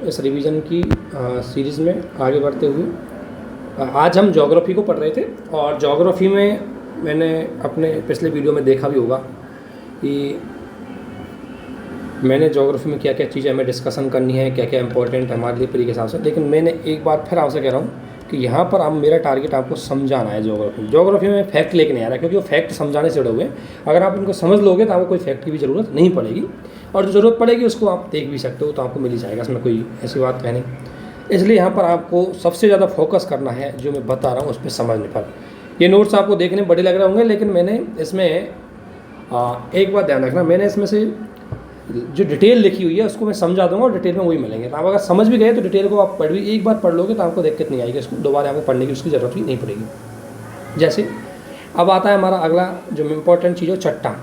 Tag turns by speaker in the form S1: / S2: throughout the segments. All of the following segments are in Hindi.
S1: इस रिवीजन की सीरीज़ में आगे बढ़ते हुए आज हम ज्योग्राफी को पढ़ रहे थे और ज्योग्राफी में मैंने अपने पिछले वीडियो में देखा भी होगा कि मैंने ज्योग्राफी में क्या क्या चीज़ें हमें डिस्कशन करनी है, क्या क्या इंपॉर्टेंट है हमारे लिए परी के हिसाब से। लेकिन मैंने एक बार फिर आपसे कह रहा हूँ कि यहाँ पर अब मेरा टारगेट आपको समझाना है। ज्योग्राफी में फैक्ट लेके नहीं आ रहा, क्योंकि वो फैक्ट समझाने से जुड़े हुए हैं। अगर आप इनको समझ लोगे तो आपको कोई फैक्ट की भी ज़रूरत नहीं पड़ेगी, और जो ज़रूरत पड़ेगी उसको आप देख भी सकते हो, तो आपको मिल ही जाएगा, इसमें कोई ऐसी बात है नहीं। इसलिए यहाँ पर आपको सबसे ज़्यादा फोकस करना है जो मैं बता रहा हूँ उस पर समझने पर। ये नोट्स आपको देखने बड़े लग रहे होंगे, लेकिन मैंने इसमें एक बात ध्यान रखना, मैंने इसमें से जो डिटेल लिखी हुई है उसको मैं समझा दूंगा और डिटेल में वही मिलेंगे। तो आप अगर समझ भी गए तो डिटेल को आप एक बार पढ़ लोगे तो आपको दिक्कत नहीं आएगी, इसको दोबारा आपको पढ़ने की उसकी ज़रूरत ही नहीं पड़ेगी। जैसे अब आता है हमारा अगला जो इम्पोर्टेंट चीज़ हो, चट्टान।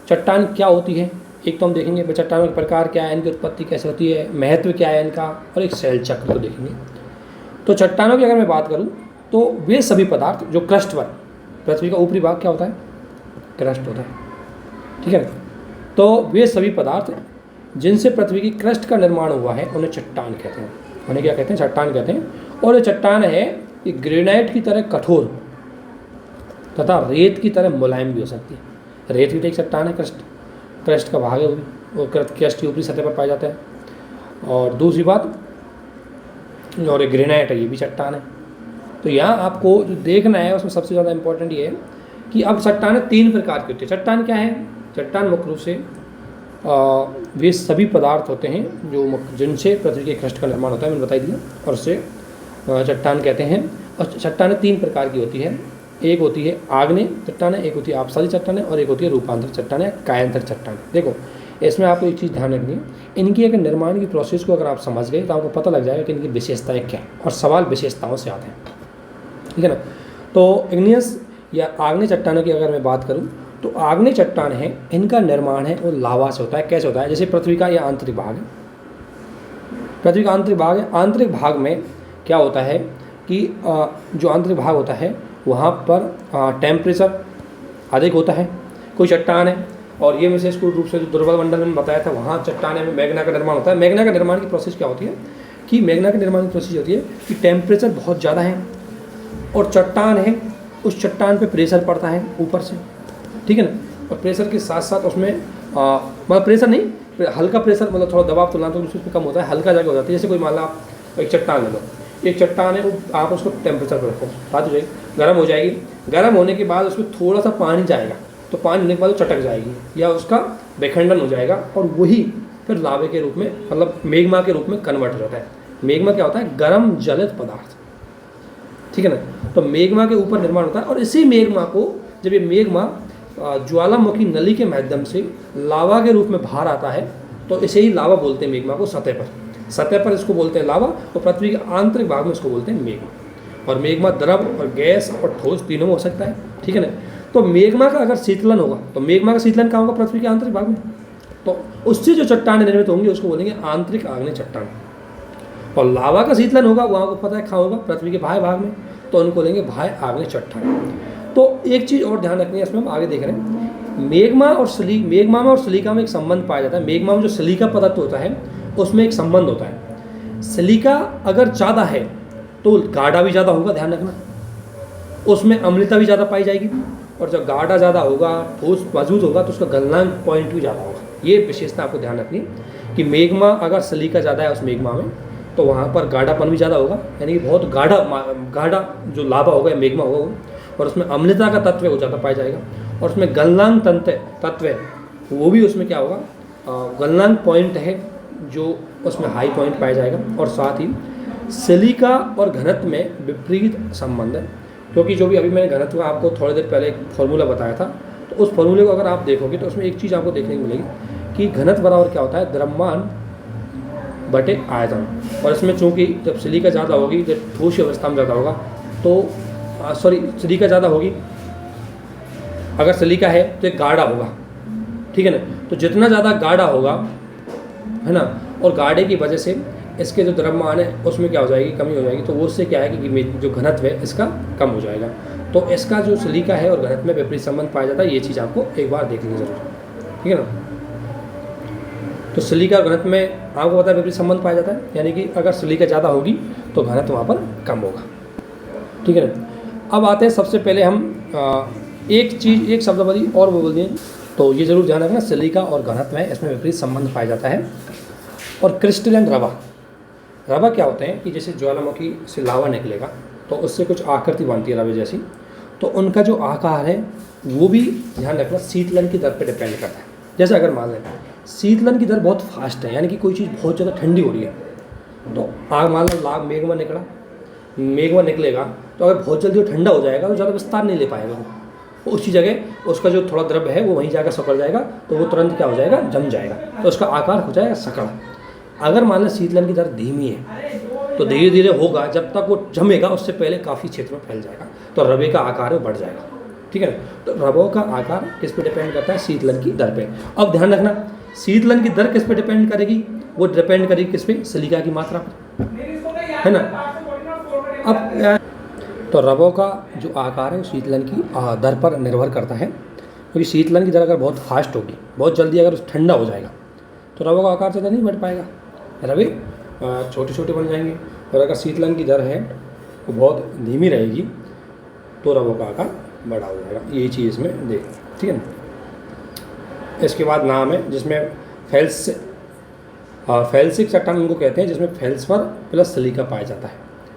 S1: चट्टान क्या होती है, एक तो हम देखेंगे चट्टानों के प्रकार क्या है, इनकी उत्पत्ति कैसे होती है, महत्व क्या है इनका, और एक शैल चक्र को देखेंगे। तो चट्टानों की अगर मैं बात करूँ तो वे सभी पदार्थ जो क्रस्ट पर, पृथ्वी का ऊपरी भाग क्या होता है, क्रस्ट होता है, ठीक है। तो वे सभी पदार्थ जिनसे पृथ्वी की क्रस्ट का निर्माण हुआ है उन्हें चट्टान कहते हैं। उन्हें क्या कहते हैं, चट्टान कहते हैं। और ये चट्टान है ये ग्रेनाइट की तरह कठोर तथा रेत की तरह मुलायम भी हो सकती है। रेत भी एक चट्टान है, क्रस्ट का भाग है वो क्रस्ट की ऊपरी सतह पर पाया जाता है। और दूसरी बात, और एक ग्रेनाइट है, ये भी चट्टान है। तो यहाँ आपको जो देखना है उसमें सबसे ज़्यादा इंपॉर्टेंट ये है कि अब चट्टानें 3 प्रकार की होती है। चट्टान क्या है, चट्टान मुख्य रूप से वे सभी पदार्थ होते हैं जो जिनसे पृथ्वी के क्रस्ट का निर्माण होता है, मैंने बताई दिया, और उससे चट्टान कहते हैं। और चट्टानें 3 प्रकार की होती है। एक होती है आग्नेय चट्टानें, एक होती है आपसादी चट्टानें, और एक होती है रूपांतर चट्टानें, कायांतर चट्टानें। देखो इसमें आपको एक चीज़ ध्यान रखनी है, इनकी अगर निर्माण की प्रोसेस को अगर आप समझ गए तो आपको पता लग जाएगा कि इनकी विशेषताएँ क्या हैं, और सवाल विशेषताओं से आते हैं, ठीक है ना। तो इग्नियस या आग्नेय चट्टानों की अगर मैं बात करूँ तो आग्नेय चट्टान है, इनका निर्माण है वो लावा से होता है। कैसे होता है, जैसे पृथ्वी का यह आंतरिक भाग है, पृथ्वी का आंतरिक भाग है। आंतरिक भाग में क्या होता है कि जो आंतरिक भाग होता है वहाँ पर टेम्परेचर अधिक होता है। कोई चट्टान है, और ये विशेष रूप से जो दुर्बल मंडल में बताया था वहाँ चट्टान में मैग्ना का निर्माण होता है। मैग्ना का निर्माण की प्रोसेस क्या होती है कि मैग्ना के निर्माण की प्रोसेस होती है कि टेम्परेचर बहुत ज़्यादा है और चट्टान है, उस चट्टान पे प्रेशर पड़ता है ऊपर से, ठीक है ना। और प्रेशर के साथ साथ उसमें मतलब प्रेशर नहीं, हल्का प्रेशर, मतलब थोड़ा दबाव तुलना तो उसमें कम होता है, हल्का जगह हो जाती है। जैसे कोई मान लो आप एक चट्टान ले लो, एक चट्टान है, वो आप उसको टेम्परेचर पर रखो, बात हो जाएगी, गर्म हो जाएगी। गर्म होने के बाद उसमें थोड़ा सा पानी जाएगा, तो पानी होने के बाद वो चटक जाएगी या उसका विखंडन हो जाएगा, और वही फिर लावे के रूप में, मतलब मेग्मा के रूप में कन्वर्ट हो जाता है। मेग्मा क्या होता है, गर्म जलित पदार्थ, ठीक है ना। तो मेग्मा के ऊपर निर्माण होता है, और इसी मेग्मा को जब ये मेग्मा ज्वालामुखी नली के माध्यम से लावा के रूप में बाहर आता है तो इसे ही लावा बोलते हैं। मेग्मा को सतह पर इसको बोलते हैं लावा, और पृथ्वी के आंतरिक भाग में इसको बोलते हैं मेग्मा। और मेग्मा द्रव और गैस और ठोस तीनों में हो सकता है, ठीक है ना। तो मेग्मा का अगर शीतलन होगा तो मेग्मा का शीतलन कहाँ होगा, पृथ्वी के आंतरिक भाग में, तो उससे जो चट्टानें निर्मित होंगी उसको बोलेंगे आंतरिक आग्नेय चट्टान। और लावा का शीतलन होगा वहाँ को पता है कहाँ होगा, पृथ्वी के बाह्य भाग में, तो उनको बोलेंगे बाह्य आग्नेय चट्टान। तो एक चीज़ और ध्यान रखनी है, इसमें हम आगे देख रहे हैं, मेग्मा में और सिलिका में एक संबंध पाया जाता है। मेग्मा में जो सिलिका पदार्थ होता है उसमें एक संबंध होता है। सिलिका अगर ज़्यादा है तो गाढ़ा भी ज़्यादा होगा, ध्यान रखना, उसमें अम्लता भी ज़्यादा पाई जाएगी, और जब गाढ़ा ज़्यादा होगा, ठोस मजबूत होगा, तो उसका गलनांक पॉइंट भी ज़्यादा होगा। ये विशेषता आपको ध्यान रखनी है कि मेग्मा अगर सिलिका ज़्यादा है उस मेग्मा में, तो वहाँ पर गाढ़ापन भी ज़्यादा होगा, यानी कि बहुत गाढ़ा जो लावा होगा या मेग्मा होगा वो, और उसमें अम्लता का तत्व वो ज़्यादा पाया जाएगा, और उसमें गलनांक तत्व है वो भी उसमें क्या होगा, गलनांक पॉइंट है जो उसमें हाई पॉइंट पाया जाएगा। और साथ ही सिलिका और घनत्व में विपरीत संबंध है, क्योंकि जो भी अभी मैंने घनत्व का आपको थोड़ी देर पहले एक फॉर्मूला बताया था, तो उस फॉर्मूले को अगर आप देखोगे तो उसमें एक चीज़ आपको देखने को मिलेगी कि घनत्व बराबर क्या होता है, द्रव्यमान बटे आयतन। और इसमें चूँकि जब सिलिका ज़्यादा होगी, जब ठोस अवस्था में ज़्यादा होगा तो सिलिका ज़्यादा होगी, अगर सिलिका है तो एक गाढ़ा होगा, ठीक है ना। तो जितना ज़्यादा गाढ़ा होगा, है ना, और गाढ़े की वजह से इसके जो द्रव्यमान है उसमें क्या हो जाएगी, कमी हो जाएगी, तो वो उससे क्या है कि जो घनत्व है इसका कम हो जाएगा। तो इसका जो सिलिका है और घनत्व में विपरीत संबंध पाया जाता है, ये चीज़ आपको एक बार देख लेनी जरूर, ठीक है ना। तो सिलिका और घनत्व में आपको पता है विपरीत संबंध पाया जाता है, यानी कि अगर सिलिका ज़्यादा होगी तो घनत्व वहाँ पर कम होगा। ठीक है ना। अब आते हैं सबसे पहले हम एक शब्द वाली और वो बोल दिए, तो ये जरूर ध्यान रखना, सिलिका और घनत्व है इसमें विपरीत संबंध पाया जाता है। और क्रिस्टलन रवा क्या होते हैं कि जैसे ज्वालामुखी से लावा निकलेगा तो उससे कुछ आकृति बनती है रवे जैसी, तो उनका जो आकार है वो भी ध्यान रखना शीतलन की दर पर डिपेंड करता है। जैसे अगर मान लें शीतलन की दर बहुत फास्ट है, यानी कि कोई चीज़ बहुत ज़्यादा ठंडी हो रही है, तो आग मान लो लाभ मेघमा निकलेगा तो अगर बहुत जल्दी वो ठंडा हो जाएगा तो ज़्यादा विस्तार नहीं ले पाएगा वो उसी जगह उसका जो थोड़ा द्रव्य है वो वहीं जाकर सिकुड़ जाएगा, तो वो तुरंत क्या हो जाएगा, जम जाएगा, तो उसका आकार हो जाएगा सकड़ा। अगर मान लें शीतलन की दर धीमी है तो धीरे धीरे होगा, जब तक वो जमेगा उससे पहले काफ़ी क्षेत्र में फैल जाएगा, तो रवे का आकार बढ़ जाएगा। ठीक है ना। तो रवों का आकार किस पे डिपेंड करता है, शीतलन की दर पे। अब ध्यान रखना शीतलन की दर किस पे डिपेंड करेगी, वो डिपेंड करेगी किस पे, सिलिका की मात्रा पर, है ना। अब तो रवों का जो आकार है वो शीतलन की दर पर निर्भर करता है, क्योंकि शीतलन की दर अगर बहुत फास्ट होगी, बहुत जल्दी अगर ठंडा हो जाएगा तो रवों का आकार ज़्यादा नहीं बढ़ पाएगा, रवे छोटे छोटे बन जाएंगे। और अगर शीतलन की दर है वो बहुत धीमी रहेगी तो रवों का आकार बड़ा हो जाएगा। ये चीज़ इसमें देख, ठीक है ना। इसके बाद नाम है जिसमें फेल्सिक चट्टान उनको कहते हैं जिसमें फेल्सफर प्लस सिलिका पाया जाता है,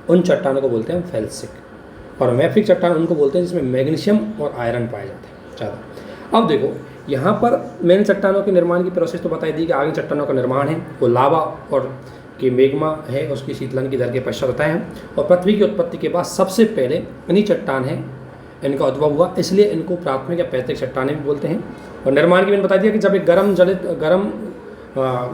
S1: उन चट्टानों को बोलते हैं फेल्सिक। और मैफिक चट्टान उनको बोलते हैं जिसमें मैग्नीशियम और आयरन पाए जाते हैं ज़्यादा। अब देखो यहाँ पर मैंने चट्टानों के निर्माण की प्रोसेस तो बताई दी कि आगे चट्टानों का निर्माण है वो लावा और कि मेग्मा है उसकी शीतलन की दर के पश्चात होता है, और पृथ्वी की उत्पत्ति के बाद सबसे पहले इन्हीं चट्टान है इनका उद्भव हुआ, इसलिए इनको प्राथमिक या पैतृक चट्टानें भी बोलते हैं। और निर्माण की मैंने बता दिया कि जब एक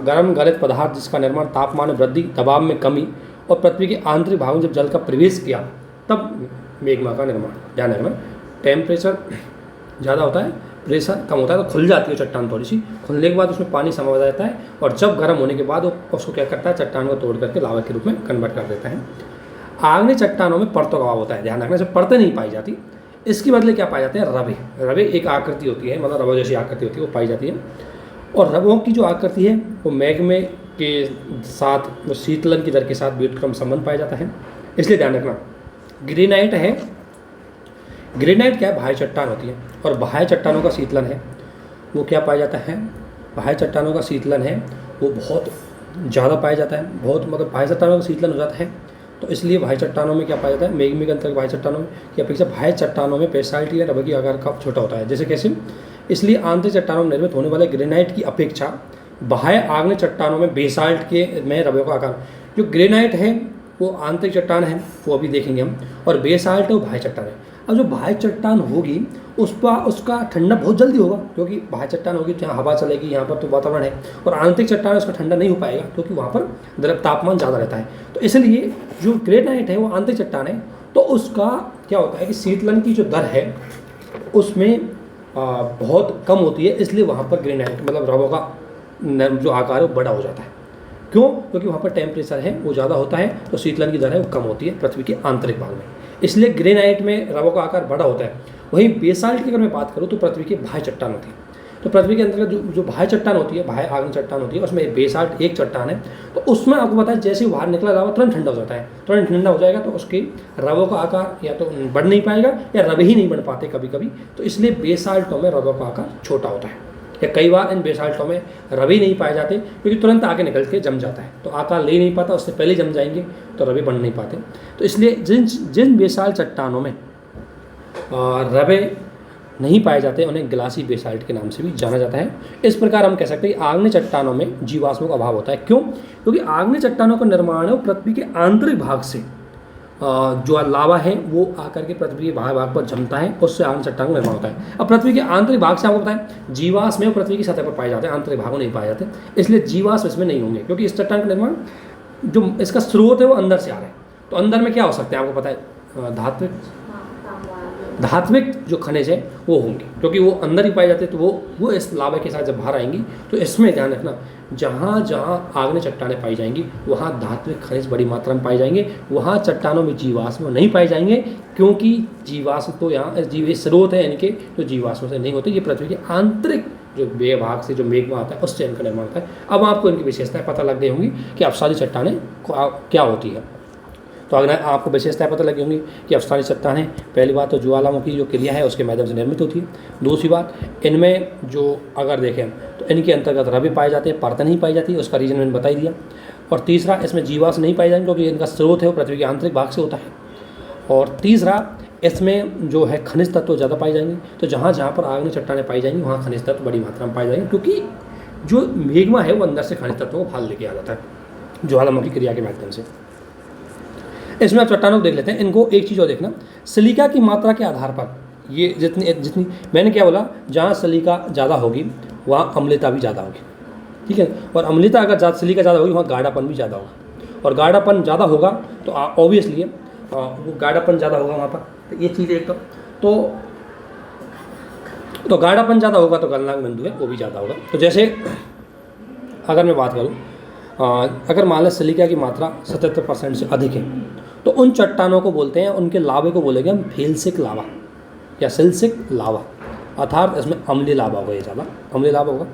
S1: गर्म गलित पदार्थ जिसका निर्माण तापमान में वृद्धि, दबाव में कमी और पृथ्वी के आंतरिक भागों में जब जल का प्रवेश किया तब मेग्मा का निर्माण। ध्यान रखना टेम्परेचर ज़्यादा होता है, प्रेशर कम होता है तो खुल जाती है चट्टान, थोड़ी सी खुलने के बाद उसमें पानी समा जाता है, और जब गर्म होने के बाद वो उसको क्या करता है, चट्टान को तोड़ करके लावा के रूप में कन्वर्ट कर देता है। आग्नेय चट्टानों में परतों का अभाव होता है, ध्यान रखना से परतें नहीं पाई जाती, इसके बदले क्या पाए जाते हैं, रवे एक आकृति होती है, मतलब रवों जैसी आकृति होती है वो पाई जाती है। और रवों की जो आकृति है वो मैग्मे के साथ शीतलन की दर के साथ व्युत्क्रम संबंध पाया जाता है, इसलिए ध्यान रखना। ग्रेनाइट है, ग्रेनाइट क्या है, बाह्य चट्टान होती है, और बाह्य चट्टानों का शीतलन है वो क्या पाया जाता है, बाह्य चट्टानों का शीतलन है वो बहुत ज़्यादा पाया जाता है, बहुत मतलब बाह्य चट्टानों का शीतलन हो जाता है, तो इसलिए बाह्य चट्टानों में क्या पाया जाता है, मैग्मे के अंतर्गत बाह्य चट्टानों में की अपेक्षा बाह्य चट्टानों में बेसाल्ट या रबर की आकार का छोटा होता है। जैसे कैसे, इसलिए आंतरिक चट्टानों में निर्मित होने वाले ग्रेनाइट की अपेक्षा बाह्य आग्नेय चट्टानों में बेसाल्ट के में रबर का आकार, जो ग्रेनाइट है वो आंतरिक चट्टान है वो अभी देखेंगे हम, और बेसाल्ट है वो बाह्य चट्टान है। अब जो बाह्य चट्टान होगी उसका ठंडा बहुत जल्दी होगा, क्योंकि बाह्य चट्टान होगी तो यहाँ हवा चलेगी, यहाँ पर तो वातावरण है, और आंतरिक चट्टान उसका ठंडा नहीं हो पाएगा क्योंकि वहाँ पर द्रव तापमान ज़्यादा रहता है। तो इसलिए जो ग्रेनाइट है वो आंतरिक चट्टान है, तो उसका क्या होता है कि शीतलन की जो दर है उसमें बहुत कम होती है, इसलिए वहाँ पर ग्रेनाइट मतलब रवों का जो आकार है वो बड़ा हो जाता है। क्यों, क्योंकि वहाँ पर टेम्परेचर है वो ज़्यादा होता है, तो शीतलन की दर है वो कम होती है पृथ्वी के आंतरिक भाग में, इसलिए ग्रेनाइट में रवों का आकार बड़ा होता है। वहीं बेसाल्ट की अगर मैं बात करूँ तो पृथ्वी की बाह्य चट्टान होती है, तो पृथ्वी के अंतर्गत जो बाह्य चट्टान होती है, बाह्य आग्नेय चट्टान होती है, उसमें बेसाल्ट एक चट्टान है, तो उसमें आपको पता है जैसे ही बाहर निकला लावा तुरंत ठंडा हो जाता है, तुरंत ठंडा हो जाएगा तो उसके रवों का आकार या तो बढ़ नहीं पाएगा या रवे ही नहीं बढ़ पाते कभी कभी, तो इसलिए बेसाल्टों में रवों का आकार छोटा होता है, या कई बार इन बेसाल्टों में रवे नहीं पाए जाते क्योंकि तुरंत आगे निकल के जम जाता है, तो आकार ले नहीं पाता, उससे पहले जम जाएंगे तो रवे बन नहीं पाते। तो इसलिए जिन बेसाल्ट चट्टानों में रवे नहीं पाए जाते उन्हें ग्लासी बेसाल्ट के नाम से भी जाना जाता है। इस प्रकार हम कह सकते हैं कि आग्नेय चट्टानों में जीवाश्मों का अभाव होता है। क्यों, क्योंकि आग्नेय चट्टानों का निर्माण है वो पृथ्वी के आंतरिक भाग से जो लावा है वो आकर के पृथ्वी के बाह्य भाग पर जमता है, उससे आग्नेय चट्टान का निर्माण होता है। अब पृथ्वी के आंतरिक भाग से आपको पता है जीवाश्म में पृथ्वी की सतह पर पाए जाते हैं, आंतरिक भागों नहीं पाए जाते, इसलिए जीवाश्म इसमें नहीं होंगे, क्योंकि इस चट्टान का निर्माण जो इसका स्रोत है वो अंदर से आ रहा है। तो अंदर में क्या हो सकते हैं आपको पता है, धात्विक जो खनिज है वो होंगे, क्योंकि वो अंदर ही पाए जाते हैं, तो वो इस लावा के साथ जब बाहर आएंगी तो इसमें ध्यान रखना जहाँ जहाँ आग्नेय चट्टानें पाई जाएंगी वहाँ धात्विक खनिज बड़ी मात्रा में पाए जाएंगे, वहाँ चट्टानों में जीवाश्म नहीं पाए जाएंगे, क्योंकि जीवाश्म तो यहाँ जीव स्रोत है इनके, तो जीवाश्म से नहीं होते, ये पृथ्वी के आंतरिक जो बेभाग से जो मेघमा आता है उससे इनका निर्माण होता है। अब आपको इनकी विशेषताएं पता लग गई होंगी कि अवसादी चट्टानें क्या होती है। तो अगर आपको विशेषताएं पता लगी होंगी कि अवसादी चट्टानें, पहली बात तो ज्वालामुखी जो क्रिया है उसके माध्यम से निर्मित होती है। दूसरी बात, इनमें जो अगर देखें तो इनके अंतर्गत रवि पाए जाते हैं, परत नहीं पाई जाती, उसका रीजन मैंने बता ही दिया। और तीसरा, इसमें जीवाश्म नहीं पाए जाएंगे क्योंकि इनका स्रोत है वो पृथ्वी के आंतरिक भाग से होता है। और तीसरा, इसमें जो है खनिज तत्व ज़्यादा पाए जाएंगे। तो जहाँ जहाँ पर आग्नेय चट्टानें पाई जाएंगी वहाँ खनिज तत्व बड़ी मात्रा में पाए जाएंगे, क्योंकि जो मेघमा है वो अंदर से खनिज तत्वों को भाल लेके आ जाता है ज्वालामुखी क्रिया के माध्यम से। इसमें आप चट्टानों को देख लेते हैं। इनको एक चीज़ और देखना, सिलिका की मात्रा के आधार पर ये जितनी मैंने क्या बोला, जहाँ सिलिका ज़्यादा होगी वहाँ अम्लता भी ज़्यादा होगी, ठीक है। और अम्लता अगर सिलिका ज़्यादा होगी वहाँ गाढ़ापन भी ज़्यादा होगा, और गाढ़ापन ज़्यादा होगा तो ऑब्वियसली वो गाढ़ापन ज़्यादा होगा वहाँ पर। तो ये चीज़ एक तो गाढ़ापन ज़्यादा होगा तो गलनांक बिंदु है वो भी ज़्यादा होगा। तो जैसे अगर मैं बात करूँ, अगर मान लें सिलिका की मात्रा 77% से अधिक है तो उन चट्टानों को बोलते हैं, उनके लावे को बोलेंगे हम फेल्सिक लावा या सिल्सिक लावा, अर्थात इसमें अम्लीय लावा होगा, ये ज़्यादा अम्लीय लावा होगा।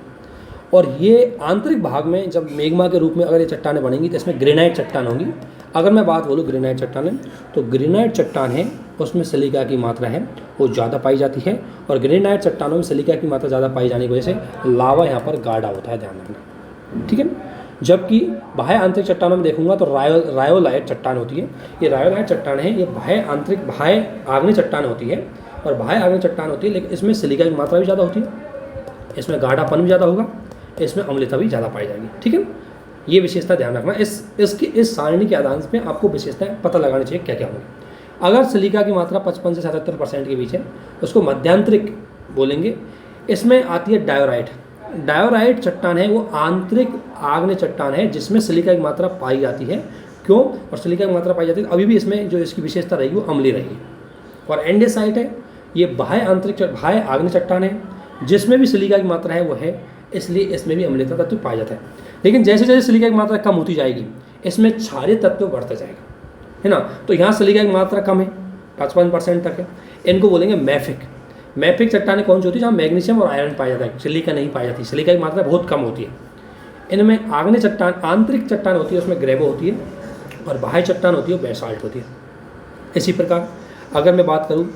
S1: और ये आंतरिक भाग में जब मेघमा के रूप में अगर ये चट्टानें बनेंगी तो इसमें ग्रेनाइट चट्टान होंगी। अगर मैं बात बोलूँ ग्रेनाइट चट्टानें, तो ग्रेनाइट चट्टान है उसमें सिलिका की मात्रा है वो ज़्यादा पाई जाती है, और ग्रेनाइट चट्टानों में सिलिका की मात्रा ज़्यादा पाई जाने की वजह से लावा यहाँ पर गाढ़ा होता है, ध्यान रखना, ठीक है। जबकि बाह्य आंतरिक चट्टानों में देखूंगा तो रायोलाइट चट्टान होती है। ये रायोलाइट चट्टान है, ये बाह्य आग्नेय चट्टान होती है, और बाह्य आग्नेय चट्टान होती है, लेकिन इसमें सिलिका की मात्रा भी ज़्यादा होती है, इसमें गाढ़ापन भी ज़्यादा होगा, इसमें अम्लता भी ज़्यादा पाई जाएगी, ठीक है। ये विशेषता ध्यान रखना। इस सारणी के आधार पे आपको विशेषताएं पता लगानी चाहिए क्या क्या होंगी। अगर सिलिका की मात्रा 55 से 77% के बीच है उसको मध्यांतरिक बोलेंगे। इसमें आती है डायोराइट। डायोराइट चट्टान है वो आंतरिक आग्नेय चट्टान है जिसमें सिलिका की मात्रा पाई जाती है। क्यों? और सिलिका की मात्रा पाई जाती है, अभी भी इसमें जो इसकी विशेषता रहेगी वो अम्लीय रहेगी। और एंडेसाइट है, ये बाह्य आग्नेय चट्टान है जिसमें भी सिलिका की मात्रा है वो है, इसलिए इसमें भी अम्लीयता तत्व पाया जाता है। लेकिन जैसे जैसे सिलिका की मात्रा कम होती जाएगी इसमें क्षारीय तत्व बढ़ता जाएगा, है ना। तो यहाँ सिलिका की मात्रा कम है, 55% तक है, इनको बोलेंगे मैफिक। मैफिक चट्टानें कौन सी होती है? जहाँ मैग्नीशियम और आयरन पाया जाता है, सिलिका नहीं पाई जाती, सिलिका की मात्रा बहुत कम होती है। इनमें आग्नेय चट्टान, आंतरिक चट्टान होती है, उसमें ग्रेवो होती है, और बाह्य चट्टान होती है बेसाल्ट होती है। इसी प्रकार अगर मैं बात करूँ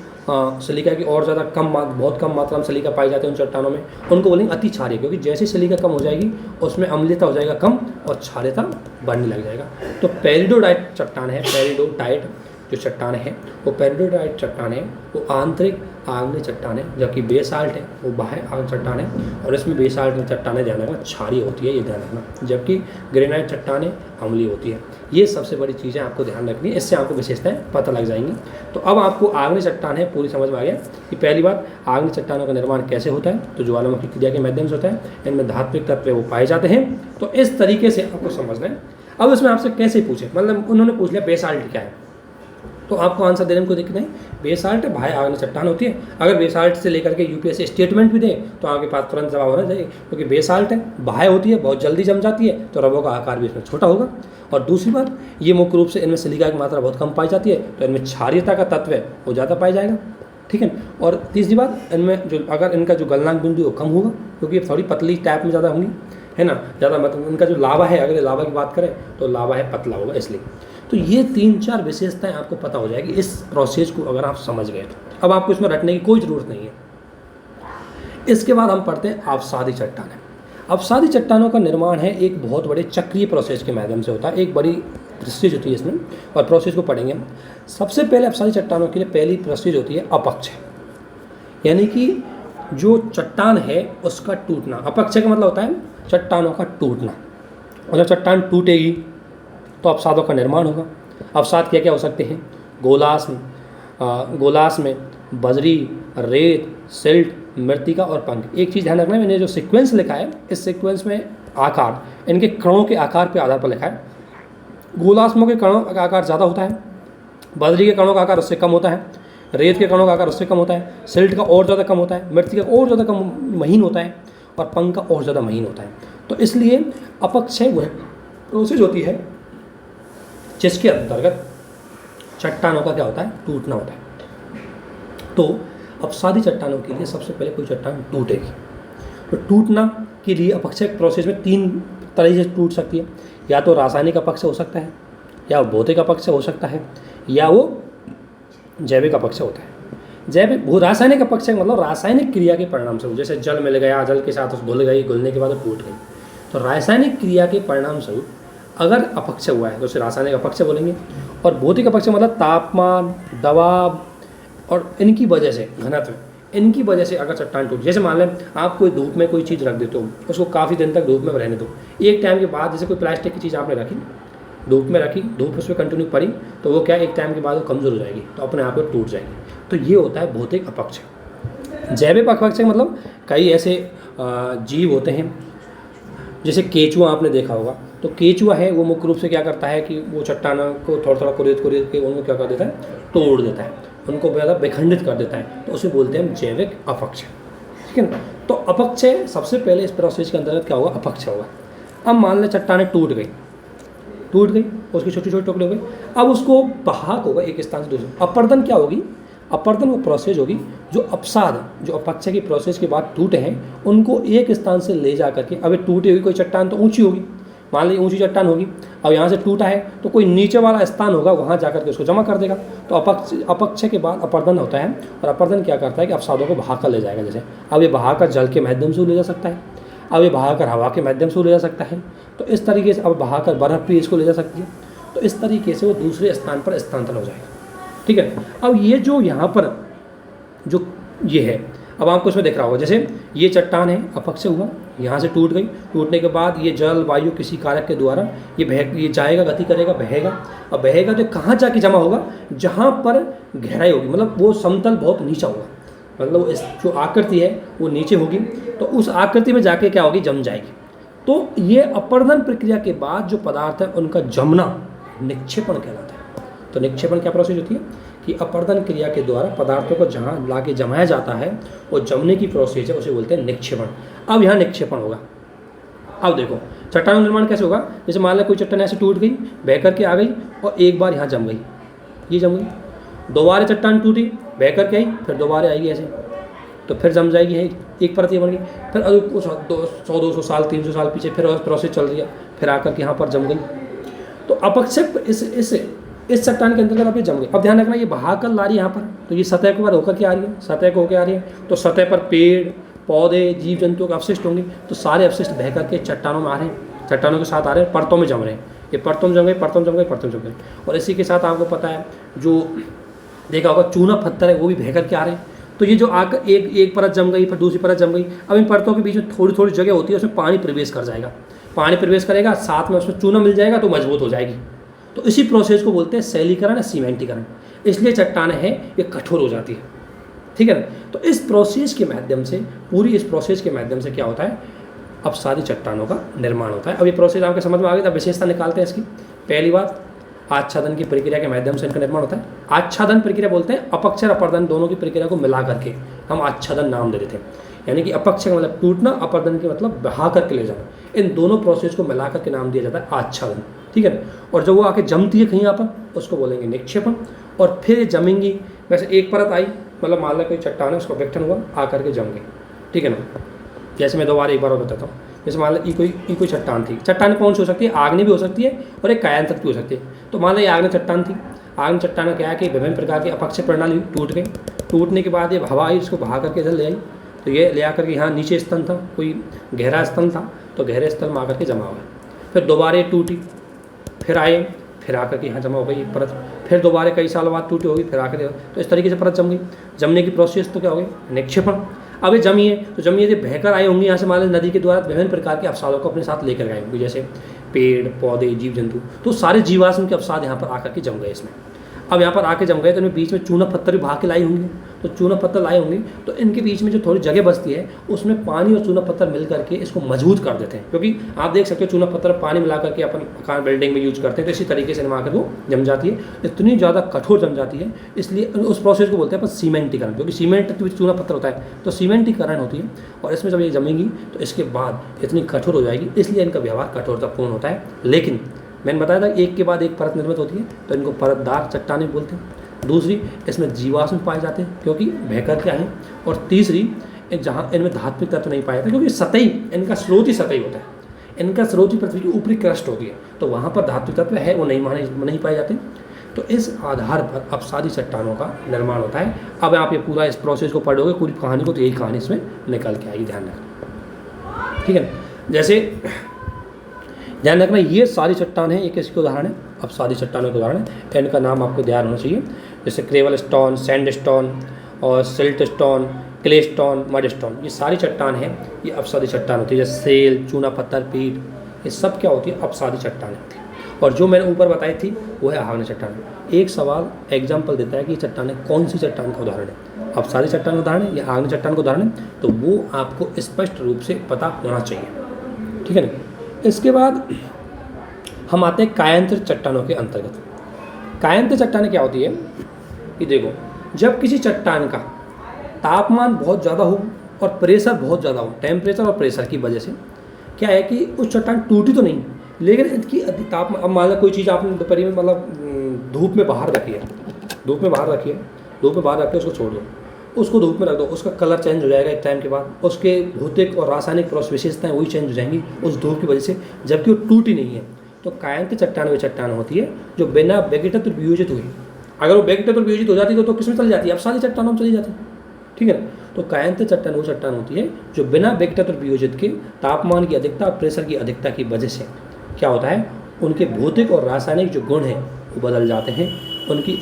S1: सिलिका की और ज़्यादा बहुत कम मात्रा में सिलिका पाई जाती है उन चट्टानों में, उनको बोलेंगे अति क्षारीय, क्योंकि जैसे सिलिका कम हो जाएगी उसमें अम्लीयता हो जाएगा कम और क्षारीयता बढ़ने लग जाएगा। तो पेरिडोडाइट चट्टान है, पेरिडोडाइट जो चट्टान है वो पेरिडोडाइट चट्टान है, वो आंतरिक आग्नेय चट्टान है, जबकि बेसाल्ट है वो बाह्य आग्नेय चट्टान है, और इसमें बेसाल्ट में चट्टानें ध्यान रखना क्षारीय होती है, ये ध्यान रखना, जबकि ग्रेनाइट चट्टानें अम्लीय होती है। ये सबसे बड़ी चीज़ें आपको ध्यान रखनी है, इससे आपको विशेषताएं पता लग जाएंगी। तो अब आपको आग्नेय चट्टान है पूरी समझ में आ गया कि पहली बात आग्नेय चट्टानों का निर्माण कैसे होता है, तो ज्वालामुखी क्रिया के माध्यम से होता है, इनमें धात्विक तत्व वो पाए जाते हैं। तो इस तरीके से आपको समझना है। अब इसमें आपसे कैसे पूछे, मतलब उन्होंने पूछ लिया बेसाल्ट क्या है, तो आपको आंसर देने में कोई दिक्कत नहीं। बेसाल्ट बाह्य आग्नेय चट्टान होती है। अगर बेसाल्ट से लेकर के यूपीएससी स्टेटमेंट भी दे तो आपके पास तुरंत जवाब होना चाहिए, क्योंकि बेसाल्ट है, बाह्य होती है, बहुत जल्दी जम जाती है, तो रबों का आकार भी इसमें छोटा होगा। और दूसरी बात, ये मुख्य रूप से इनमें सिलिका की मात्रा बहुत कम पाई जाती है, तो इनमें क्षारीयता का तत्व है वो ज़्यादा पाया जाएगा, ठीक है। और तीसरी बात, इनमें जो अगर इनका जो गलनांक बिंदु वो कम होगा, क्योंकि ये थोड़ी पतली टाइप में ज़्यादा होंगी, है ना, ज़्यादा मतलब इनका जो लावा है, अगर लावा की बात करें तो लावा है पतला होगा, इसलिए। तो ये 3-4 विशेषताएं आपको पता हो जाएगी इस प्रोसेस को अगर आप समझ गए तो। अब आपको इसमें रटने की कोई ज़रूरत नहीं है। इसके बाद हम पढ़ते हैं अवसादी चट्टानें। अवसादी चट्टानों का निर्माण है एक बहुत बड़े चक्रीय प्रोसेस के माध्यम से होता है, एक बड़ी प्रोसेस होती है इसमें, और प्रोसेस को पढ़ेंगे हम। सबसे पहले अवसादी चट्टानों के लिए पहली प्रोसेस होती है अपक्षय, यानी कि जो चट्टान है उसका टूटना। अपक्षय का मतलब होता है चट्टानों का टूटना, और जब चट्टान टूटेगी तो अवसादों का निर्माण होगा। अवसाद क्या क्या हो सकते हैं? गोलास में बजरी, रेत, सिल्ट, मृत्तिका और पंख। एक चीज़ ध्यान रखना, मैंने जो सीक्वेंस लिखा है इस सीक्वेंस में आकार इनके कणों के आकार के आधार पर लिखा है। गोलास्मों के कणों का आकार ज़्यादा होता है, बजरी के कणों का आकार उससे कम होता है, रेत के कणों का आकार उससे कम होता है, सिल्ट का और ज़्यादा कम होता है, मृत्तिका का और ज़्यादा कम महीन होता है, और पंख का और ज़्यादा महीन होता है। तो इसलिए अपक्षय वह प्रोसेस होती है जिसके अंतर्गत चट्टानों का क्या होता है? टूटना होता है। तो अवसादी चट्टानों के लिए सबसे पहले कोई चट्टान टूटेगी तो टूटना के लिए अपक्षय प्रोसेस में 3 तरह से टूट सकती है, या तो रासायनिक अपक्षय हो सकता है, या वो भौतिक अपक्षय हो सकता है, या वो जैविक अपक्षय होता है। जैविक वो रासायनिक अपक्षय मतलब रासायनिक क्रिया के परिणाम स्वरूप, जैसे जल मिल गया, जल के साथ उस घुल गई, घुलने के बाद वो टूट गई, तो रासायनिक क्रिया के परिणाम स्वरूप अगर अपक्षय हुआ है तो उसे रासायनिक अपक्षय बोलेंगे। और भौतिक अपक्षय मतलब तापमान, दबाव और इनकी वजह से, घनत्व, इनकी वजह से अगर चट्टान टूट, जैसे मान लें आप कोई धूप में कोई चीज़ रख देते हो, उसको काफ़ी दिन तक धूप में रहने दो, एक टाइम के बाद जैसे कोई प्लास्टिक की चीज़ आपने रखी, धूप में रखी, धूप उस पर कंटिन्यू पड़ी, तो वो क्या एक टाइम के बाद वो कमज़ोर हो जाएगी, तो अपने आप वो टूट जाएगी। तो ये होता है भौतिक अपक्षय। जैविक अपक्षय मतलब कई ऐसे जीव होते हैं, जैसे केचुआ आपने देखा होगा, तो केचुआ है वो मुख्य रूप से क्या करता है कि वो चट्टानों को थोड़ा थोड़ा कुरेद के उनको क्या कर देता है, तोड़ देता है, उनको ज़्यादा विखंडित कर देता है, तो उसे बोलते हैं हम जैविक अपक्षय। ठीक है ना। तो अपक्षय सबसे पहले इस प्रोसेस के अंतर्गत क्या होगा, अपक्षय होगा। अब मान लें चट्टानें टूट गई, उसकी छोटी छोटी टुकड़े हो गए, अब उसको बहाक होगा एक स्थान से दूसरे। अपर्दन क्या होगी, अपर्दन वो प्रोसेस होगी जो अपसाद, जो अपक्षय की प्रोसेस के बाद टूटे हैं उनको एक स्थान से ले जा करके, अब टूटी हुई कोई चट्टान तो ऊंची होगी, मान लीजिए ऊंची चट्टान होगी, अब यहाँ से टूटा है तो कोई नीचे वाला स्थान होगा, वहाँ जा करके उसको जमा कर देगा। तो अपक्षय के बाद अपर्दन होता है, और अपर्दन क्या करता है कि अपसादों को बहाकर ले जाएगा। जैसे अब ये बहाकर जल के माध्यम से ले जा सकता है, अब ये बहाकर हवा के माध्यम से ले जा सकता है, तो इस तरीके से अब बहाकर बर्फ़ भी इसको ले जा सकती है, तो इस तरीके से वो दूसरे स्थान पर स्थानांतरण हो जाएगा। ठीक है। अब ये जो यहाँ पर जो ये है, अब आपको इसमें देख रहा होगा, जैसे ये चट्टान है, अपक्षय हुआ, यहाँ से टूट गई, टूटने के बाद ये जल वायु किसी कारक के द्वारा ये जाएगा, गति करेगा, बहेगा। अब बहेगा तो कहाँ जाके जमा होगा, जहाँ पर गहराई होगी, मतलब वो समतल बहुत नीचा होगा, मतलब इस जो आकृति है वो नीचे होगी, तो उस आकृति में जाके क्या होगी, जम जाएगी। तो ये अपर्दन प्रक्रिया के बाद जो पदार्थ है उनका जमना निक्षेपण कहलाता है। तो निक्षेपण क्या प्रोसेस होती है कि अपर्दन क्रिया के द्वारा पदार्थों को जहाँ लाके जमाया जाता है वो जमने की प्रोसेस है, उसे बोलते हैं निक्षेपण। अब यहाँ निक्षेपण होगा। अब देखो चट्टान निर्माण कैसे होगा, जैसे मान लो कोई चट्टान ऐसे टूट गई, बह करके आ गई और एक बार यहाँ जम गई, ये जम गई, दोबारा चट्टान टूटी, बह करके आई, फिर दोबारा आएगी ऐसे, तो फिर जम जाएगी, है एक परत ये बन गई, फिर 100-200 साल 300 साल पीछे फिर प्रोसेस चल रही है, फिर आकर के यहाँ पर जम गई। तो अपक्षय इस चट्टान के अंतर्गत आप ये जम गई। अब ध्यान रखना ये बहाकर ला रही है यहाँ पर, तो ये सतह के ऊपर होकर के आ रही है, सतह को होकर आ रही है, तो सतह पर पेड़ पौधे जीव जंतुओं के अवशिष्ट होंगे, तो सारे अवशिष्ट बह करके चट्टानों में आ रहे हैं, चट्टानों के साथ आ रहे हैं, परतों में जम रहे हैं, ये परतों में जम गए, परतों में जम गए, परतों में जम गए। और इसी के साथ आपको पता है जो देखा होगा चूना पत्थर है वो भी बह करके आ रहे हैं। तो ये जो आकर एक परत जम गई, फिर दूसरी परत जम गई, अब इन परतों के बीच में थोड़ी थोड़ी जगह होती है, उसमें पानी प्रवेश कर जाएगा, पानी प्रवेश करेगा, साथ में उसमें चूना मिल जाएगा तो मजबूत हो जाएगी। तो इसी प्रोसेस को बोलते हैं शैलीकरण या सीमेंटीकरण, इसलिए चट्टानें हैं ये कठोर हो जाती है। ठीक है ना। तो इस प्रोसेस के माध्यम से, पूरी इस प्रोसेस के माध्यम से क्या होता है, अब सारी चट्टानों का निर्माण होता है। अब ये प्रोसेस आपके समझ में आ गई, अब विशेषता निकालते हैं इसकी। पहली बात, आच्छादन की प्रक्रिया के माध्यम से इनका निर्माण होता है। आच्छादन प्रक्रिया बोलते हैं अपक्षय अपर्दन दोनों की प्रक्रिया को मिला करके हम आच्छादन नाम दे देते हैं, यानी कि अपक्षय का मतलब टूटना, अपर्दन के मतलब बहा करके ले जाना, इन दोनों प्रोसेस को मिला करके नाम दिया जाता है आच्छादन। ठीक है ना। और जब वो आके जमती है कहीं यहाँ पर उसको बोलेंगे निक्षेपण। और फिर जमेंगी, वैसे एक परत आई, मतलब मान लो कोई चट्टान है उसको विघटन हुआ, आकर के जम गई। ठीक है ना। जैसे मैं दोबारा एक बार और बताता हूँ, जैसे मान लो ये कोई चट्टान थी, चट्टान कौन सी हो सकती है, आग्नेय भी हो सकती है और एक कायांतरित भी हो सकती है। तो मान लो ये आग्नेय चट्टान थी, आग्नेय चट्टान में क्या है कि विभिन्न प्रकार की अपक्षय प्रणाली टूट गई, टूटने के बाद ये हवा आई इसको बहा करके इधर ले आई, तो ये ले आकर के यहाँ नीचे स्तन था, कोई गहरा स्तन था, तो गहरे स्थल में आकर के जमा हुआ, फिर दोबारा ये टूटी, फिर आए, फिर आकर के यहाँ जमा हो गई एक परत, फिर दोबारा कई साल बाद टूटी होगी, फिर आकर, तो इस तरीके से परत जम गई। जमने की प्रोसेस तो क्या हो गई, निक्षेपण। अब ये जमी तो बहकर आए होंगे यहाँ से, मान लो नदी के द्वारा विभिन्न प्रकार के अवसादों को अपने साथ लेकर गए होंगे, जैसे पेड़ पौधे जीव जंतु, तो सारे जीवाश्म के अवसाद यहाँ पर आकर के जम गए इसमें। अब यहाँ पर आके जम गए तो इनमें बीच में चूना पत्थर भी बहा के लाई होंगे, तो चूना पत्थर लाए होंगे, तो इनके बीच में जो थोड़ी जगह बचती है उसमें पानी और चूना पत्थर मिल करके इसको मजबूत कर देते हैं, क्योंकि आप देख सकते हो चूना पत्थर पानी मिला करके अपन मकान बिल्डिंग में यूज करते हैं, तो इसी तरीके से आकर वो जम जाती है, इतनी ज़्यादा कठोर जम जाती है, इसलिए उस प्रोसेस को बोलते हैं अपन सीमेंटीकरण, क्योंकि सीमेंट चूना पत्थर होता है, तो सीमेंटीकरण होती है। और इसमें जब ये जमेंगी तो इसके बाद इतनी कठोर हो जाएगी, इसलिए इनका व्यवहार कठोरतापूर्ण होता है। लेकिन मैंने बताया था एक के बाद एक परत निर्मित होती है, तो इनको परतदार चट्टानें बोलते हैं। दूसरी, इसमें जीवाश्म पाए जाते हैं क्योंकि बहकर क्या है। और तीसरी, जहाँ इनमें धात्विक तत्व नहीं पाया जाता, क्योंकि सतही इनका स्रोत ही सतही होता है, इनका स्रोत ही पृथ्वी की ऊपरी क्रस्ट होती है, तो वहाँ पर धात्विक तत्व है वो नहीं पाए जाते। तो इस आधार पर अपसादी चट्टानों का निर्माण होता है। अब आप ये पूरा इस प्रोसेस को पढ़ोगे पूरी कहानी को, तो यही कहानी इसमें निकल के आएगी, ध्यान रखना, ठीक है। जैसे ध्यान रखना ये सारी चट्टान है, ये किसके उदाहरण है, अपसादी चट्टानों के उदाहरण है। इनका नाम आपको ध्यान होना चाहिए, जैसे क्रेवल स्टोन, सैंड स्टोन और silt stone, clay stone, mud stone, ये सारी चट्टान है, ये अपसादी चट्टान होती है। जैसे सेल, चूना पत्थर, पीट, ये सब क्या होती है, अपसादी चट्टान होती है। और जो मैंने ऊपर बताई थी वो है आग्नेय चट्टान। एक सवाल एग्जाम्पल देता है कि चट्टान कौन सी चट्टान का उदाहरण है, अपसादी चट्टान का उदाहरण है या आग्नेय चट्टान का उदाहरण है, तो वो आपको स्पष्ट रूप से पता होना चाहिए, ठीक है ना। इसके बाद हम आते हैं कायांतरित चट्टानों के अंतर्गत। कायांतरित चट्टानें क्या होती है कि देखो, जब किसी चट्टान का तापमान बहुत ज़्यादा हो और प्रेशर बहुत ज़्यादा हो, टेम्परेचर और प्रेशर की वजह से क्या है कि उस चट्टान टूटी तो नहीं, लेकिन इसकी तापमान, अब मान लो कोई चीज़ आपने दोपहर में मतलब धूप में बाहर रखी है, धूप में बाहर रखिए, उसको छोड़ दो, उसको धूप में रख दो, उसका कलर चेंज हो जाएगा एक टाइम के बाद, उसके भौतिक और रासायनिक विशेषताएँ वही चेंज हो जाएंगी उस धूप की वजह से, जबकि वो टूटी नहीं है। तो कायांतरित चट्टान वे चट्टान होती है जो बिना वेगेटत्व वियोजित हुई, अगर वो वेगेटत्व वियोजित हो जाती तो किसमें चली जाती है, अपसादी चट्टानों में चली जाती, ठीक है ना। तो कायांतरित चट्टान वो चट्टान होती है जो बिना वेगेटत्व वियोजित के तापमान की अधिकता और प्रेशर की अधिकता की वजह से क्या होता है, उनके भौतिक और रासायनिक जो गुण हैं वो बदल जाते हैं, उनकी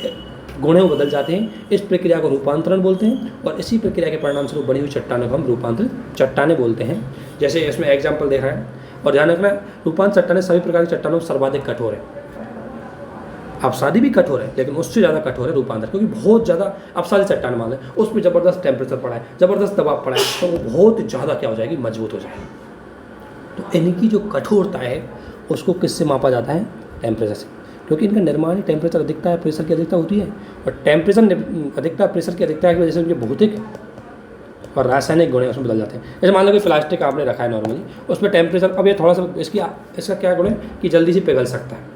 S1: गुण हैं वो बदल जाते हैं। इस प्रक्रिया को रूपांतरण बोलते हैं, और इसी प्रक्रिया के परिणाम स्वरूप बनी हुई चट्टानों को हम रूपांतरित चट्टानें बोलते हैं। जैसे इसमें एग्जाम्पल देखा है, और ध्यान रखना रूपांतरित चट्टानें सभी प्रकार की चट्टानों में सर्वाधिक कठोर है। अपसादी भी कठोर है, लेकिन उससे ज़्यादा कठोर है रूपांतर, क्योंकि बहुत ज़्यादा अपसादी चट्टान मान लें उस पर ज़बरदस्त टेम्परेचर पड़ा है, ज़बरदस्त दबाव पड़ा है, तो वो बहुत ज़्यादा क्या हो जाएगी, मजबूत हो जाएगी। तो इनकी जो कठोरता है उसको किससे मापा जाता है, टेम्परेचर से, क्योंकि इनका निर्माण ही टेम्परेचर अधिकता है, प्रेशर की अधिकता होती है, और टेम्परेचर अधिकता, प्रेशर की अधिकता की वजह से उनके भौतिक और रासायनिक गुण उसमें बदल जाते हैं। जैसे मान लो कि प्लास्टिक आपने रखा है नॉर्मली, उसमें टेम्परेचर, अब ये थोड़ा सा इसका क्या गुण है कि जल्दी से पिघल सकता है,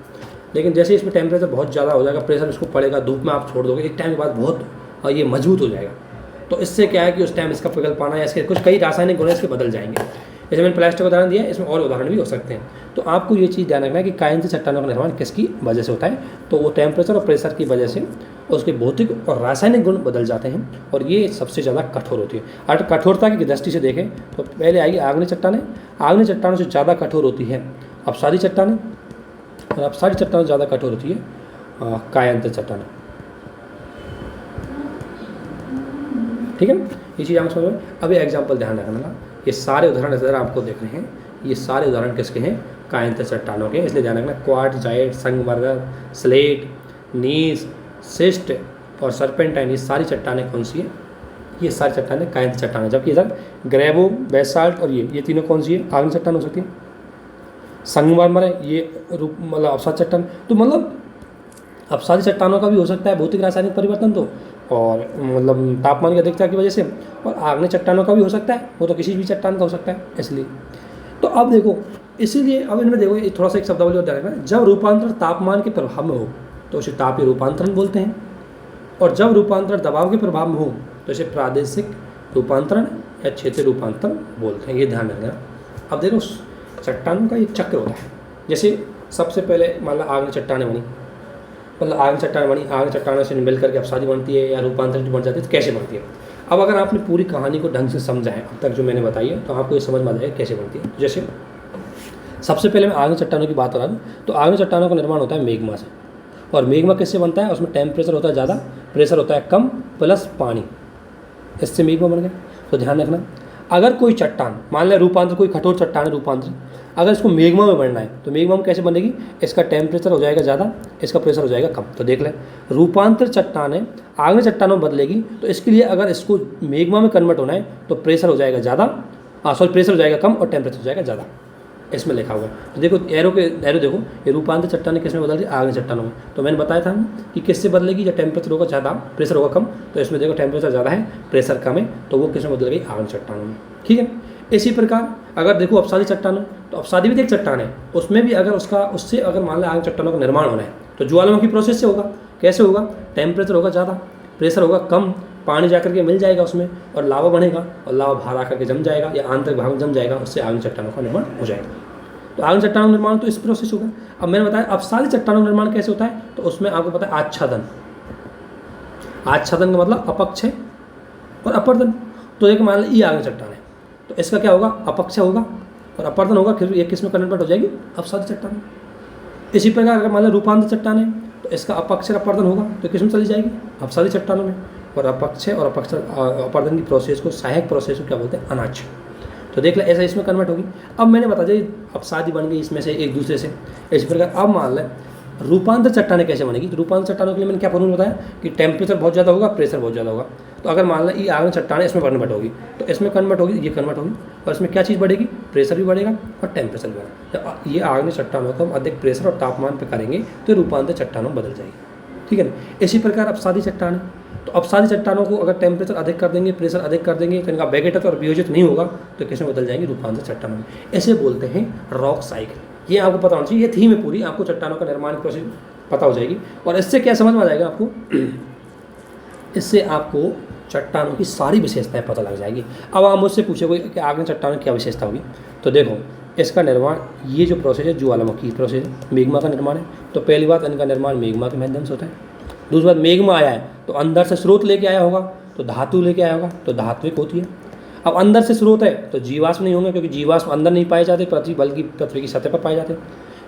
S1: लेकिन जैसे इसमें टेम्परेचर बहुत ज़्यादा हो जाएगा, प्रेशर इसको पड़ेगा, धूप में आप छोड़ दोगे, एक टाइम के बाद बहुत ये मजबूत हो जाएगा। तो इससे क्या है कि उस टाइम इसका पिघल पाना या इसके कुछ कई रासायनिक गुण इसके बदल जाएंगे। जैसे मैंने प्लास्टिक का उदाहरण दिया, इसमें और उदाहरण भी हो सकते हैं। तो आपको ये चीज़ ध्यान रखना है कि कायांतरित चट्टानों का निर्माण किसकी वजह से होता है, तो वो टेम्परेचर और प्रेशर की वजह से उसके भौतिक और रासायनिक गुण बदल जाते हैं, और ये सबसे ज़्यादा कठोर होती है। और कठोरता की दृष्टि से देखें तो पहले आएगी आग्नेय चट्टानें। आग्नेय चट्टानों से ज़्यादा कठोर होती है अपसादी चट्टानें, और अपसादी चट्टानों से ज़्यादा कठोर होती है कायांतरित चट्टानें, ठीक है ना। ये चीज़ आप समझ में। अभी एग्जाम्पल ध्यान रखना, ये सारे उदाहरण इधर आपको देख रहे हैं, ये सारे उदाहरण किसके हैं, कायांतरित चट्टानों के, इसलिए ध्यान रखना क्वार्टजाइट, संगमरमर, स्लेट, नीस, सिस्ट और सरपेंटाइन, ये सारी चट्टानें कौन सी है, ये सारी चट्टानें कायांतरित चट्टानें। जबकि इधर ग्रेवो, बेसाल्ट और ये तीनों कौन सी है, आग्नेय चट्टान हो सकती है। संगमरमर है ये रूप मतलब अपसादी चट्टान, तो मतलब अपसादी चट्टानों का भी हो सकता है भौतिक रासायनिक परिवर्तन, तो और मतलब तापमान की अधिकता की वजह से, और आग्नेय चट्टानों का भी हो सकता है, वो तो किसी भी चट्टान का हो सकता है। इसलिए तो अब देखो, इसीलिए अब इनमें देखो ये थोड़ा सा एक शब्दावली और ध्यान रखना, जब रूपांतरण तापमान के प्रभाव में हो तो उसे तापीय रूपांतरण बोलते हैं, और जब रूपांतरण दबाव के प्रभाव में हो तो इसे प्रादेशिक रूपांतरण या क्षेत्रीय रूपांतरण बोलते हैं, ये ध्यान रखना। अब देखो चट्टानों का एक चक्र होता है, जैसे सबसे पहले मान लो आग्नेय चट्टानें बनी, मतलब आग्नेय चट्टानों से मिल करके अपसादी बनती है या रूपांतरित बन जाती है, तो कैसे बनती है। अब अगर आपने पूरी कहानी को ढंग से समझा है अब तक जो मैंने बताई है, तो आपको ये समझ में आ जाएगा कैसे बनती है। जैसे सबसे पहले मैं आग्नेय चट्टानों की बात कर रहा हूँ, तो आग्नेय चट्टानों का निर्माण होता है मैग्मा से, और मैग्मा किससे बनता है, उसमें टेम्परेचर होता है ज़्यादा, प्रेशर होता है कम, प्लस पानी, इससे मैग्मा बन गया। तो ध्यान रखना, अगर कोई चट्टान मान लें रूपांतर, कोई कठोर चट्टान है रूपांतर, अगर इसको मैग्मा में बनना है तो मैग्मा में कैसे बनेगी, इसका टेम्परेचर हो जाएगा ज़्यादा, इसका प्रेशर हो जाएगा कम। तो देख लें रूपांतर चट्टानें आग्नेय चट्टानों में बदलेगी, तो इसके लिए अगर इसको मैग्मा में कन्वर्ट होना है तो प्रेशर हो जाएगा ज़्यादा, प्रेशर हो जाएगा कम और टेम्परेचर हो जाएगा ज़्यादा, इसमें लिखा हुआ है। तो देखो एरो देखो, ये रूपांतर चट्टानें किस में बदल रही है, आग्नेय चट्टानों में। तो मैंने बताया था कि किससे बदलेगी, जब टेम्परेचर होगा ज़्यादा, प्रेशर होगा कम, तो इसमें देखो टेम्परेचर ज़्यादा है, प्रेशर कम है, तो वो किस में बदल गई, आग्नेय चट्टानों में, ठीक है। इसी प्रकार अगर देखो अपसादी चट्टानों, तो अपसादी भी एक चट्टान है, उसमें भी अगर उससे अगर मान लें आग्नेय चट्टानों का निर्माण होना है तो ज्वालामुखी प्रोसेस से होगा। कैसे होगा, टेम्परेचर होगा ज़्यादा, प्रेशर होगा कम, पानी जा करके मिल जाएगा उसमें और लावा बनेगा और लावा बाहर आकर के जम जाएगा या आंतरिक भाग में जम जाएगा, उससे आग्नेय चट्टानों का निर्माण हो जाएगा। तो आग्नेय चट्टानों का निर्माण तो इस प्रोसेस होगा। अब मैंने बताया अपसादी चट्टानों का निर्माण कैसे होता है, तो उसमें आपको पता है आच्छादन। आच्छादन का मतलब अपक्षय और अपर्दन। तो एक मान लो ये आग्नेय चट्टान है, तो इसका क्या होगा, अपक्षय होगा और अपर्दन होगा, फिर ये किस में कन्वर्ट हो जाएगी, अपसादी चट्टान। इसी प्रकार अगर मान लो रूपांतर चट्टान है तो इसका अपक्षय अपर्दन होगा तो किस में चली जाएगी, अपसादी चट्टानों में। और अपक्षय और अपर्दन की प्रोसेस को, सहायक प्रोसेस को क्या बोलते हैं, अनाच्छ। तो देख ले ऐसा इसमें कन्वर्ट होगी। अब मैंने बता दिया अपसादी बन गई इसमें से एक दूसरे से। इसी प्रकार अब मान लें रूपांतर चट्टानें कैसे बनेगी। तो रूपांतर चट्टानों के लिए मैंने क्या फॉर्मूला बताया कि टेम्परेचर बहुत ज़्यादा होगा, प्रेशर बहुत ज़्यादा होगा। तो अगर मान लें ये आग्नेय चट्टान है, इसमें कन्वर्ट होगी, तो इसमें कन्वर्ट होगी, ये कन्वर्ट होगी और इसमें क्या चीज़ बढ़ेगी, प्रेशर भी बढ़ेगा और टेम्परेचर भी बढ़ेगा। ये आग्नेय चट्टानों को हम अधिक प्रेशर और तापमान पर करेंगे तो रूपांतर चट्टानों में बदल जाएगी, ठीक है ना। इसी प्रकार अपसादी चट्टान है, तो अपसादी चट्टानों को अगर टेम्परेचर अधिक कर देंगे, प्रेशर अधिक कर देंगे तो इनका विघटित और वियोजित नहीं होगा तो किसमें बदल जाएंगे, रूपांतर चट्टानों में। ऐसे बोलते हैं रॉक साइकिल। ये आपको पता होना चाहिए, ये थीम है पूरी, आपको चट्टानों का निर्माण प्रोसेस पता हो जाएगी। और इससे क्या समझ में आ जाएगा आपको, इससे आपको चट्टानों की सारी विशेषताएं पता लग जाएगी। अब आप मुझसे पूछोगे कि आग्नेय चट्टानों की क्या विशेषता होगी, तो देखो इसका निर्माण, ये जो प्रोसेस है ज्वालामुखी प्रोसेस है, मैग्मा का निर्माण है। तो पहली बात, इनका निर्माण मैग्मा के माध्यम से होता है। दूसरी बात, मैग्मा आया है तो अंदर से स्रोत लेके आया होगा, तो धातु लेके आया होगा, तो धात्विक होती है। अब अंदर से स्रोत है तो जीवाश्म नहीं होंगे, क्योंकि जीवाश्म अंदर नहीं पाए जाते पृथ्वी, बल्कि पृथ्वी की सतह पर पाए जाते,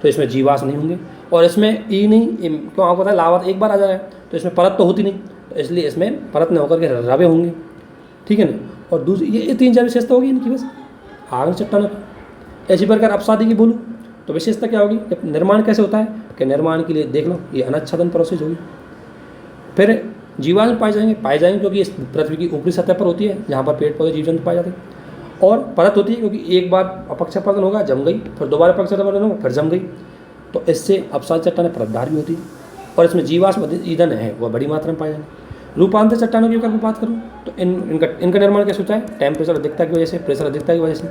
S1: तो इसमें जीवाश्म नहीं होंगे। और इसमें ई नहीं, क्यों आपको पता है लावा एक बार आ जाएगा तो इसमें परत तो होती नहीं, तो इसलिए इसमें परत न होकर के रवे होंगे, ठीक है ना। और दूसरी ये 3-4 विशेषता होगी इनकी बस आग्नेय चट्टानों की। ऐसी प्रकार अपसादी की बोलूँ तो विशेषता क्या होगी, जब निर्माण कैसे होता है कि निर्माण के लिए देख लो ये अनाच्छादन प्रोसेस होगी। फिर जीवाश्म पाए जाएंगे क्योंकि इस पृथ्वी की ऊपरी सतह पर होती है जहाँ पर पेड़ पौधे जीव जंतु पाए जाते हैं। और परत होती है क्योंकि एक बार अपक्षयपर्दन होगा, जम गई, फिर दोबारा अपक्षयपर्दन होगा, फिर जम गई, तो इससे अपसादी चट्टानें परतदार भी होती है। और इसमें जीवाश्म ईंधन है वह बड़ी मात्रा में पाए जाते। रूपांतर चट्टानों की अगर मैं बात करूँ तो इनका निर्माण कैसे होता है, टेम्परेचर अधिकता की वजह से, प्रेशर अधिकता की वजह से,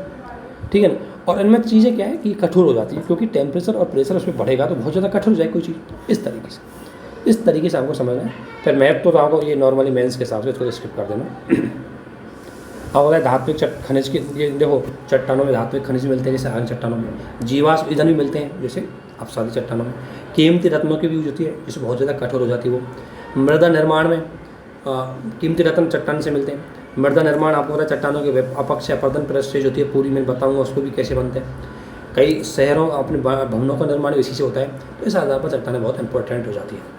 S1: ठीक है ना। और इनमें चीज़ें क्या है कि कठोर हो जाती है, क्योंकि टेम्परेचर और प्रेशर उसमें बढ़ेगा तो बहुत ज़्यादा कठोर हो जाए कोई चीज़। इस तरीके से आपको समझना है। फिर मैथ तो आपको ये नॉर्मली मेंस के हिसाब से इसको स्किप कर देना। अब होता है धात्विक खनिज के, ये देखो चट्टानों में धात्विक खनिज मिलते हैं जैसे आग्नेय चट्टानों में, जीवाश्म ईंधन भी मिलते हैं जैसे अपसादी चट्टानों में, कीमती रत्नों की भी यूज होती है जिससे बहुत ज़्यादा कठोर हो जाती है वो। मृदा निर्माण में कीमती रत्न चट्टान से मिलते हैं। मृदा निर्माण आपको पता है चट्टानों के अपक्षय अपर्दन प्रोसेस होती है पूरी, मैं बताऊँगा उसको भी कैसे बनते हैं। कई शहरों अपने भवनों का निर्माण इसी से होता है, तो इस आधार पर चट्टानें बहुत इंपॉर्टेंट हो जाती है।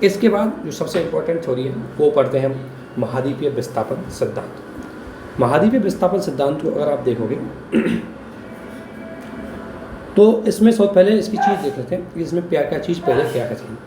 S1: इसके बाद जो सबसे इम्पोर्टेंट थ्योरी है वो पढ़ते हैं हम महाद्वीपीय विस्थापन सिद्धांत। महाद्वीपीय विस्थापन सिद्धांत को अगर आप देखोगे तो इसमें सबसे पहले इसकी चीज़ देख लेते हैं कि इसमें क्या क्या चीज़ पहले क्या क्या थी।